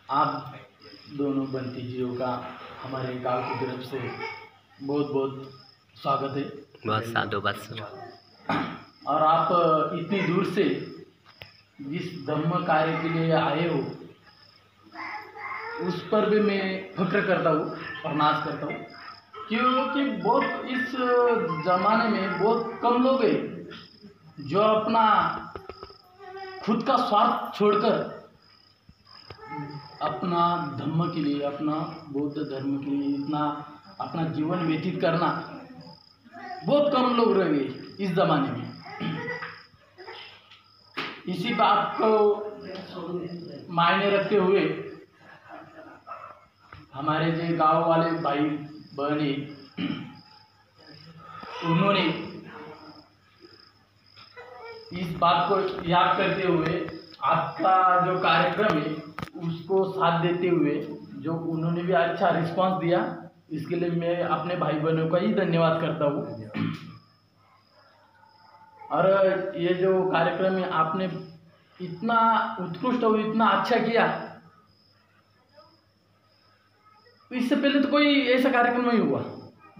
आप दोनों बंटी जियों का हमारे गांव की तरफ से बहुत बहुत स्वागत है। बहुत साधु बस। और आप इतनी दूर से जिस धम्म कार्य के लिए आए हो उस पर भी मैं फक्र करता हूँ और नाज करता हूँ, क्योंकि बहुत इस ज़माने में बहुत कम लोग हैं जो अपना खुद का स्वार्थ छोड़कर अपना धर्म के लिए, अपना बौद्ध धर्म के लिए इतना अपना जीवन व्यतीत करना बहुत कम लोग रह गए इस ज़माने में। इसी बात को मायने रखते हुए हमारे जो गांव वाले भाई बहने उन्होंने इस बात को याद करते हुए आपका जो कार्यक्रम है उसको साथ देते हुए जो उन्होंने भी अच्छा रिस्पांस दिया, इसके लिए मैं अपने भाई बहनों का ही धन्यवाद करता हूँ। और ये जो कार्यक्रम है आपने इतना उत्कृष्ट और इतना अच्छा किया, इससे पहले तो कोई ऐसा कार्यक्रम नहीं हुआ।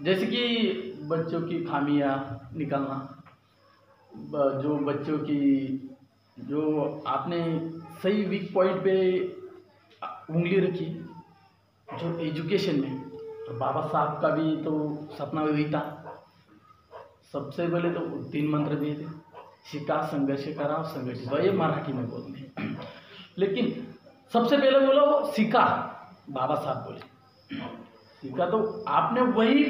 जैसे कि बच्चों की खामियां निकालना, जो बच्चों की जो आपने सही वीक पॉइंट पे उंगली रखी, जो एजुकेशन में तो बाबा साहब का भी तो सपना वही था। सबसे पहले तो 3 मंत्र दिए थे, शिका, संघर्ष करा, संगठित। ये मराठी में बोलते हैं, लेकिन सबसे पहले बोला वो सीखा, बाबा साहब बोले सीखा। तो आपने वही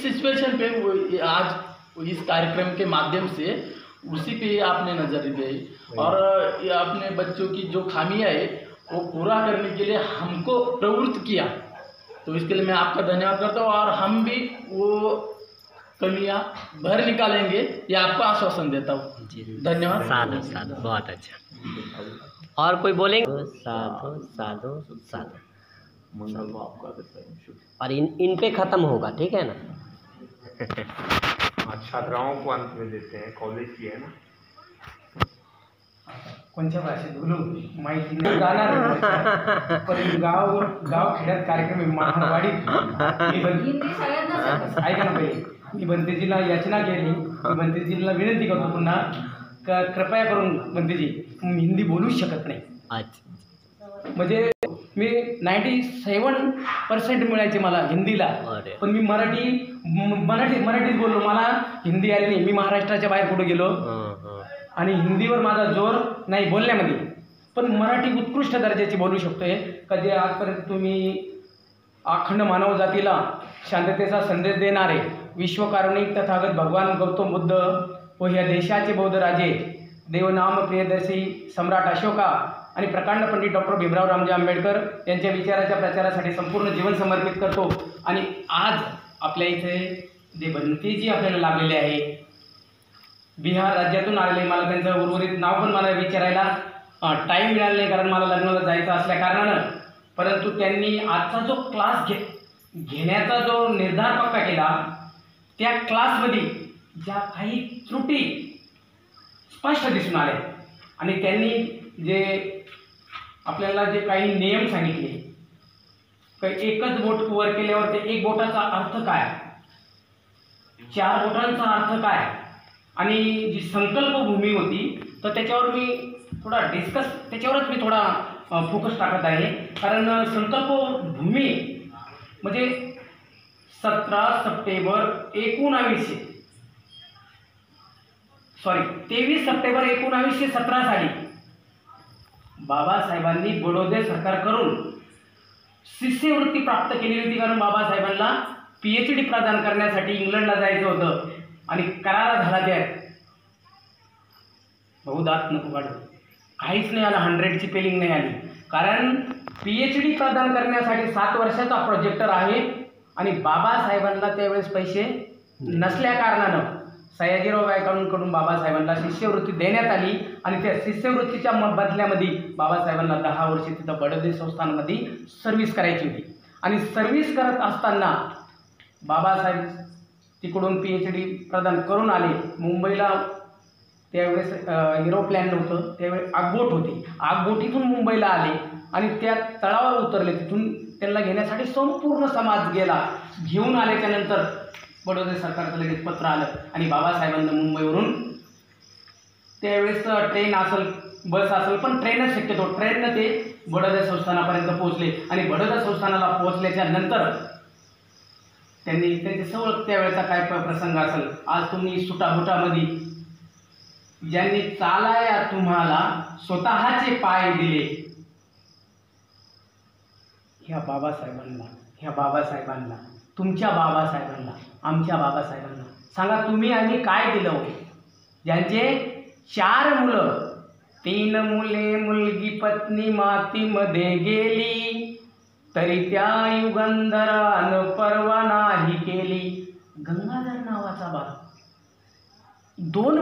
सिचुएशन पे आज इस कार्यक्रम के माध्यम से उसी पे आपने नजर दी और अपने बच्चों की जो खामियां है वो पूरा करने के लिए हमको प्रवृत्त किया। तो इसके लिए मैं आपका धन्यवाद करता हूँ और हम भी वो कमियां भर निकालेंगे, ये आपको आश्वासन देता हूँ। धन्यवाद। साधु साधु, बहुत अच्छा। और कोई बोलेंगे? साधु साधु साधु। मंगल को आपका देता हूँ। और इन पे खत्म होगा, ठीक है ना? छात्राओं को अंत में देते हैं, कॉलेज की है ना। कोणत्या भाषेत बोलू माहिती नाही, जाणार पण गाव खेड्यात कार्यक्रम महावाडीत ऐका ना पहिले मी बंतेजीला याचना केली, मी बंतेजीला विनंती करतो पुन्हा कृपया करून बंतेजी हिंदी बोलूच शकत नाही। अच्छा, म्हणजे मी 97% मिळायचे मला हिंदीला, पण मी मराठीच बोललो, मला हिंदी आली नाही। मी महाराष्ट्राच्या बाहेर कुठे गेलो आणि हिंदीवर माझा जोर नाही बोलण्यामध्ये, पण मराठी उत्कृष्ट दर्जाची बोलू शकतोय। कधी आजपर्यंत तुम्ही अखंड मानव जातीला शांततेचा संदेश देणारे विश्वकारुणिक तथागत भगवान गौतम बुद्ध व या देशाचे बौद्ध राजे देवनाम प्रियदर्शी सम्राट अशोका आणि प्रकांड पंडित डॉक्टर भीमराव रामजी आंबेडकर यांच्या विचाराच्या प्रचारासाठी संपूर्ण जीवन समर्पित करतो। आणि आज आपल्या इथे जे बंतेजी आपल्याला लाभलेले आहे, बिहार राज्यातून आलेले, मला त्यांचं उर्वरित नाव पण मला विचारायला टाईम मिळाला नाही कारण मला लग्नाला जायचं असल्या कारणानं, परंतु त्यांनी आजचा जो क्लास घेण्याचा जो निर्धार पक्का केला, त्या क्लासमध्ये ज्या काही त्रुटी स्पष्ट दिसून आल्या आणि त्यांनी जे आपल्याला जे काही नियम सांगितले, काही एकच बोट वर केल्यावर ते एक बोटाचा अर्थ काय, 4 बोटांचा अर्थ काय, आणि जी संकल्पभूमी होती तर त्याच्यावर मी थोडा त्याच्यावरच मी थोडा फोकस टाकत आहे। कारण संकल्पभूमी म्हणजे 17 सप्टेंबर 1917 साली बाबासाहेबांनी बडोदे सरकारकडून शिष्यवृत्ती प्राप्त केली होती। कारण बाबासाहेबांना PhD प्रदान करण्यासाठी इंग्लंडला जायचं होतं आणि करारा झाला, त्या बहुदात नको काढू, काहीच नाही आलं, 100ची पेलिंग नाही आली। कारण PhD प्रदान करण्यासाठी 7 वर्षाचा प्रोजेक्टर आहे आणि बाबासाहेबांना त्यावेळेस पैसे नसल्या कारणानं सयाजीराव गायकवाडांकडून बाबासाहेबांना शिष्यवृत्ती देण्यात आली आणि त्या शिष्यवृत्तीच्या बदल्यामध्ये बाबासाहेबांना 10 वर्ष तिथं बडोदे संस्थानामध्ये सर्व्हिस करायची होती। आणि सर्व्हिस करत असताना बाबासाहेब तिकडून PhD प्रदान करून आले मुंबईला। त्यावेळेस एरोप्लेन नव्हतं, त्यावेळेस आगबोट होती, आगबोटीतून मुंबईला आले आणि त्या तळावर उतरले. तिथून त्यांना घेण्यासाठी संपूर्ण समाज गेला. घेऊन आल्याच्या नंतर बडोदे सरकारचं लगेच पत्र आलं आणि बाबासाहेबांना मुंबईवरून त्यावेळेस ट्रेन असेल बस असेल पण ट्रेनच शक्यतो ट्रेननं ते बडोदा संस्थानापर्यंत पोहोचले. आणि बडोदा संस्थानाला पोहोचल्याच्या नंतर त्यांनी त्यांचे सवळ त्यावेळेचा काय प्रसंग असेल, आज तुम्ही सुटाबुटामध्ये ज्यांनी चालाया तुम्हाला स्वतःचे पाय दिले, ह्या बाबासाहेबांना तुमच्या बाबासाहेबांना आमच्या बाबासाहेबांना सांगा तुम्ही आम्ही काय दिलं. ज्यांचे 4 मुलं, 3 मुले मुलगी पत्नी मातीमध्ये गेली, तरी त्या युगंधरानं परवा नाही केली. गंगाधर नावाचा बाप 2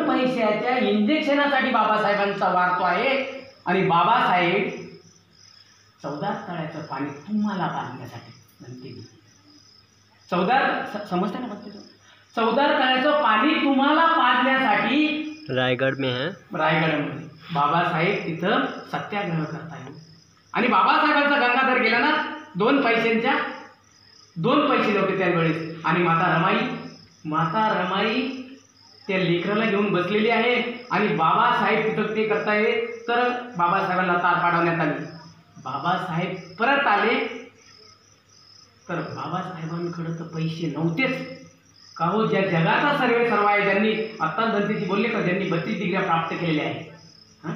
पैशाच्या इंजेक्शनासाठी बाबासाहेबांचा वारतो आहे. आणि बाबासाहेब 14 तळ्याचं पाणी तुम्हाला पाजण्यासाठी म्हणते. 14 समजते ना म्हणते 14 तळ्याचं पाणी तुम्हाला पाजण्यासाठी रायगड में है. रायगडमध्ये बाबासाहेब तिथं सत्याग्रह करतायत. आणि बाबासाहेबांचा गंगाधर गेला ना 2 पैसे नव्हते त्यावेळेस. आणि माता रमाई त्या लेकराला घेऊन बसलेली आहे आणि बाबासाहेब तिथं ते करताय. तर बाबासाहेबांना तार पाडवण्यात आली. बाबासाहेब परत आले तर बाबासाहेबांकडे तर पैसे नव्हतेच का हो. ज्या जगाचा सर्व आहे ज्यांनी आत्ता जनतेची बोलले का ज्यांनी 32 डिग्र्या प्राप्त केलेल्या आहे, हां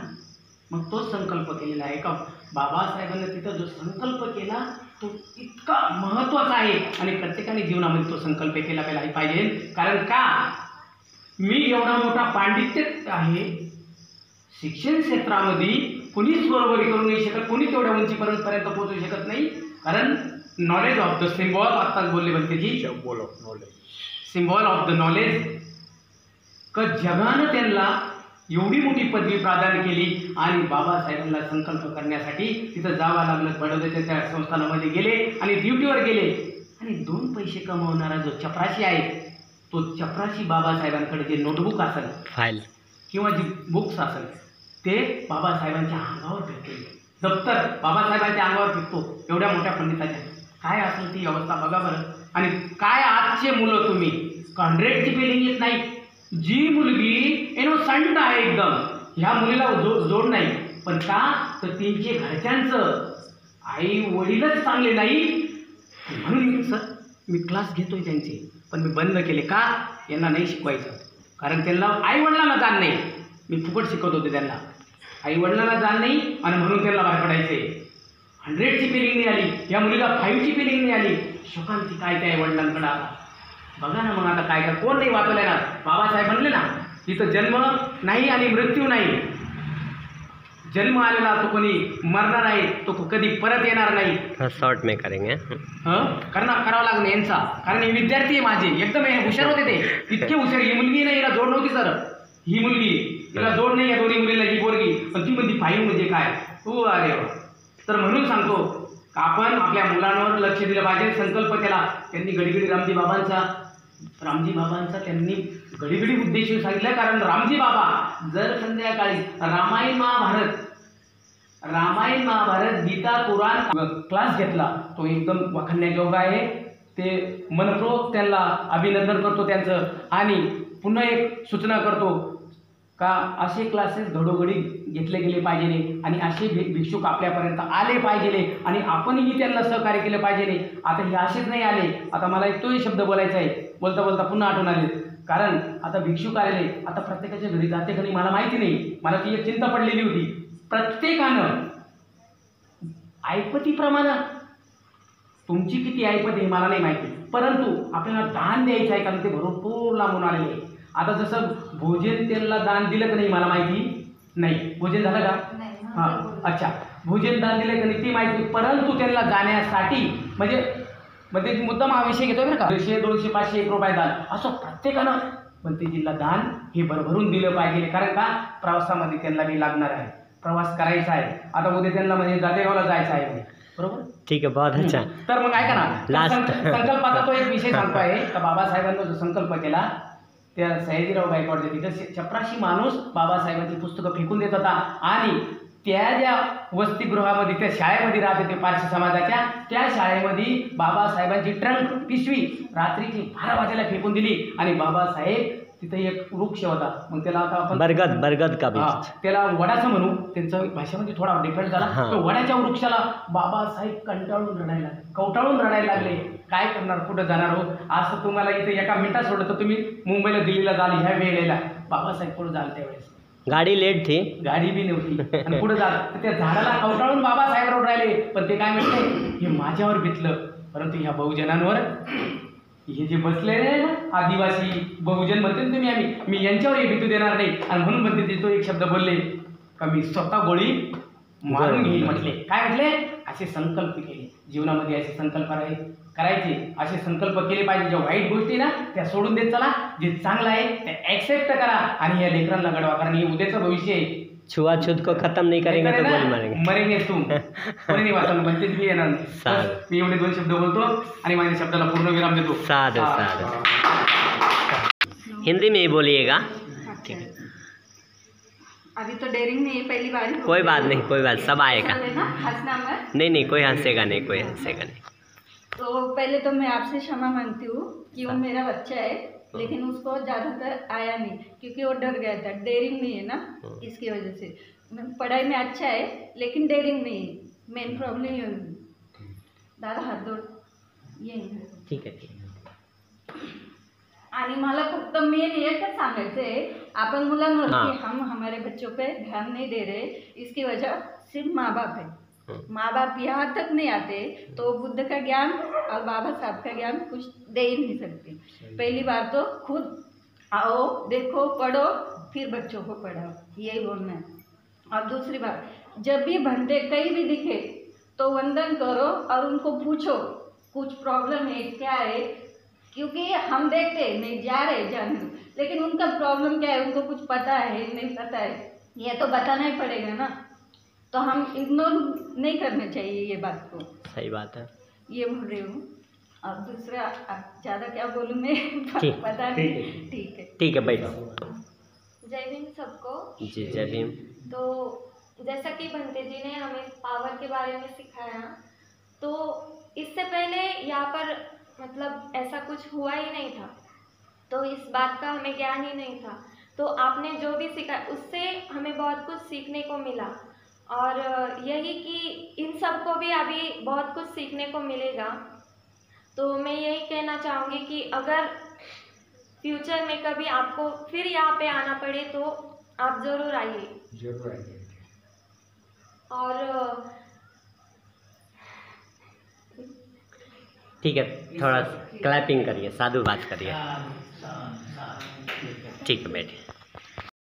मग तोच संकल्प केलेला आहे का. बाबासाहेबांनी तिथं जो संकल्प केला तो इतका महत्त्वाचा आहे आणि प्रत्येकाने जीवनामध्ये तो संकल्प केला पाहिजे. कारण का मी एवढा मोठा पांडित्य आहे शिक्षण क्षेत्रामध्ये कुणीच बरोबरी करू नाही शकत, कुणीच तेवढ्या उंचीपर्यंत पोहोचू शकत नाही. कारण नॉलेज ऑफ द सिम्बॉल आत्ताच बोलले बनतेजी सिम्बॉल ऑफ द नॉलेज का जगानं त्यांना एवढी मोठी पदवी प्रदान केली. आणि बाबासाहेबांना संकल्प करण्यासाठी तिथं जावं लागलं. बडोद्याच्या त्या संस्थानामध्ये गेले आणि ड्युटीवर गेले. आणि 2 पैसे कमवणारा जो चपराशी आहे तो चपराशी बाबासाहेबांकडे जे नोटबुक असेल फाईल किंवा जी बुक्स असेल ते बाबासाहेबांच्या अंगावर फेकले. दप्तर बाबासाहेबांच्या अंगावर फेकतो एवढ्या मोठ्या पंडिताच्या. काय असेल ती अवस्था बघा बरं. आणि काय आजचे मुलं तुम्ही 100ची फिलिंग येत नाही. जी मुलगी इनोसंट आहे एकदम, ह्या मुलीला जोड नाही. पण का तर त्यांचे घरच्यांचं आई वडीलच चांगले नाही. म्हणून मी क्लास घेतोय त्यांचे पण मी बंद केले. का यांना नाही शिकवायचं. कारण त्यांना आई वडिलांना जाण नाही. मी फुकट शिकवत होते त्यांना. आई वडिलांना जाण नाही आणि म्हणून त्यांना बाहेर पडायचे. 100ची फिलिंग नाही आली, या मुलीला 5ची फिलिंग नाही आली. शोकांती काय त्या आई वडिलांकडे आला. बघा ना मग आता काय कोण नाही वाचवलंय ना. बाबासाहेब म्हणले ना तिथं जन्म नाही आणि मृत्यू नाही. जन्म आलेला तो कोणी मरणार नाही, तो कधी परत येणार नाही. शॉर्ट में करेंगे. करावं लागणार यांचा. कारण हे विद्यार्थी आहे माझे एकदम हुशार होते ते इतके हुशार. ही मुलगी नाही हिला जोड नव्हती सर. ही मुलगी हिला जोड नाही या दोन्ही मुलीला. ही पोरगी पण ती म्हणती 5 म्हणजे काय तू अरे. तर म्हणून सांगतो आपण आपल्या मुलांवर लक्ष दिलं पाहिजे. संकल्प केला त्यांनी गडीगडी रामजी बाबांचा त्यांनी घडीघडी उद्देश सांगितलं. कारण रामजी बाबा जर संध्याकाळी रामायण महाभारत गीता कुराण क्लास घेतला तो एकदम वाखाणण्याजोगा आहे. ते मनपूर्वक त्यांना अभिनंदन करतो त्यांचं. आणि पुन्हा एक सूचना करतो का असे क्लासेस घडोघडी घेतले गेले पाहिजे आणि असे भिक्षुक आपल्यापर्यंत आले पाहिजे आणि आपणही त्यांना सहकार्य केलं पाहिजे. आता हे असेच नाही आले. आता मला एक तोही शब्द बोलायचा आहे. बोलता बोलता पुन्हा आठवण आले. कारण आता भिक्षुक आलेले आता प्रत्येकाच्या घरी जाते का नाही मला माहिती नाही. मला ती एक चिंता पडलेली होती. प्रत्येकानं ऐपतीप्रमाणे तुमची किती ऐपत हे मला नाही माहिती, परंतु आपल्याला दान द्यायचं आहे कारण ते भरपूर लांबून आलेले आहे. आता जसं भोजन त्यांना दान दिलं का नाही मला माहिती नाही. भोजन झालं का? हां अच्छा. भोजन दान दिलं का नाही ती माहिती. परंतु त्यांना जाण्यासाठी म्हणजे मुद्दाम हा विषय घेतोय बरं का. 100, 200, 500, 1 रुपये दान असं प्रत्येकानं भंतेजीला दान हे भरभरून दिलं पाहिजे. कारण का प्रवासामध्ये त्यांना बी लागणार आहे. प्रवास करायचा आहे. आता उद्या त्यांना म्हणजे जातेगावला जायचं आहे बरोबर. ठीक आहे बहुत अच्छा. तर मग ऐका ना संकल्पाचा तो एक विषय सांगतो आहे का बाबासाहेबांनी जो संकल्प केला त्या सयाजीराव गायकवाडच्या तिथं चपराशी माणूस बाबासाहेबांची पुस्तकं फेकून देत होता आणि त्या ज्या वसतिगृहामध्ये त्या शाळेमध्ये राहत होते पारशी समाजाच्या, त्या शाळेमध्ये बाबासाहेबांची ट्रंक पिशवी रात्रीची 12 वाजेला फेकून दिली आणि बाबासाहेब तिथे एक वृक्ष होता, मग त्याला आता आपण बरगद का वृक्ष, त्याला वडाचं म्हणू, त्यांचं भाषेमध्ये थोडा डिफरंट झाला. तो वडाच्या वृक्षाला बाबासाहेब कवटाळून रडायला लागले. काय करणार, कुठं जाणार हो, असं तुम्हाला इथे एका मिनिटात सोडलं तर तुम्ही मुंबईला दिल्लीला जाल ह्या वेळेला, बाबासाहेब पुढे जाल त्यावेळेस गाडी लेट थी, गाडी बी नव्हती आणि पुढे जात त्या झाडाला कवटाळून बाबासाहेब रडू राहिले. पण ते काय म्हणते, हे माझ्यावर बितलं, परंतु ह्या बहुजनांवर, हे जे बसलेले आहे ना आदिवासी बहुजन म्हणते ना तुम्ही, मी यांच्यावर हे बितू देणार नाही. आणि म्हणून म्हणते ते तो एक शब्द बोलले का मी स्वतः गोळी मारून घेईल म्हटले. काय म्हटले, असे संकल्प केले जीवनामध्ये, असे संकल्प करायचे, असे संकल्प केले पाहिजे. ज्या वाईट गोष्टी ना त्या सोडून देत चला, जे चांगलं आहे ते ऍक्सेप्ट करा आणि या लेकरांना घडवा, कारण हे उद्याचं भविष्य आहे. छुआछूत को खत्म नहीं करेंगे तो गोली मारेंगे, मरेंगे तुम, कोणी नाही वाचन बनते मी येणार नाही. मी एवढे 2 शब्द बोलतो आणि माझ्या शब्दाला पूर्ण विराम देतो. साधु साधु. हिंदी में ही बोलिएगा. ठीक है, अभी तो डेयरिंग में पहली बार ही कोई बात नहीं, कोई बात, सब आएगा. हंसना मत. नहीं कोई हंसेगा नहीं, कोई हंसेगा नहीं. तो पहले तो मैं आपसे क्षमा मांगती हूँ कि वो मेरा बच्चा है, लेकिन उसको ज़्यादातर आया नहीं क्योंकि वो डर गया था. डेयरिंग नहीं है ना, इसकी वजह से. पढ़ाई में अच्छा है लेकिन डेयरिंग नहीं है, मेन प्रॉब्लम ये है. दादा हात जोड. ये ठीक आहे. आणि मला फक्त मेन एकच सांगायचं आहे, आपण मुलांवरती हम हमारे बच्चों पे ध्यान नहीं दे रहे, इसकी वजह सिर्फ माँ बाप है. माँ बाप यहाँ तक नहीं आते तो बुद्ध का ज्ञान और बाबा साहब का ज्ञान कुछ दे ही नहीं सकते. पहली बार तो खुद आओ, देखो, पढ़ो, फिर बच्चों को पढ़ाओ, यही बोलना है. और दूसरी बात, जब भी भंटे कहीं भी दिखे तो वंदन करो और उनको पूछो कुछ प्रॉब्लम है क्या है, क्योंकि हम देखते हैं नहीं जा रहे जाने, लेकिन उनका प्रॉब्लम क्या है उनको कुछ पता है नहीं पता है, ये तो बताना ही पड़ेगा ना. तो हम इग्नोर नहीं करना चाहिए ये बात को. सही बात है, ये बोल रही हूँ. और दूसरा ज़्यादा क्या बोलूँ मैं पता नहीं. ठीक है बैठो. जय भीम सबको. जी जय भीम. तो जैसा कि भंते जी ने हमें पावर के बारे में सिखाया, तो इससे पहले यहाँ पर मतलब ऐसा कुछ हुआ ही नहीं था, तो इस बात का हमें ज्ञान ही नहीं था. तो आपने जो भी सिखाया उससे हमें बहुत कुछ सीखने को मिला, और यही कि इन सब को भी अभी बहुत कुछ सीखने को मिलेगा. तो मैं यही कहना चाहूँगी कि अगर फ्यूचर में कभी आपको फिर यहाँ पे आना पड़े तो आप ज़रूर आइए. और ठीक है, थोड़ा क्लैपिंग करिए, साधु बात करिए. ठीक है, बैठिए.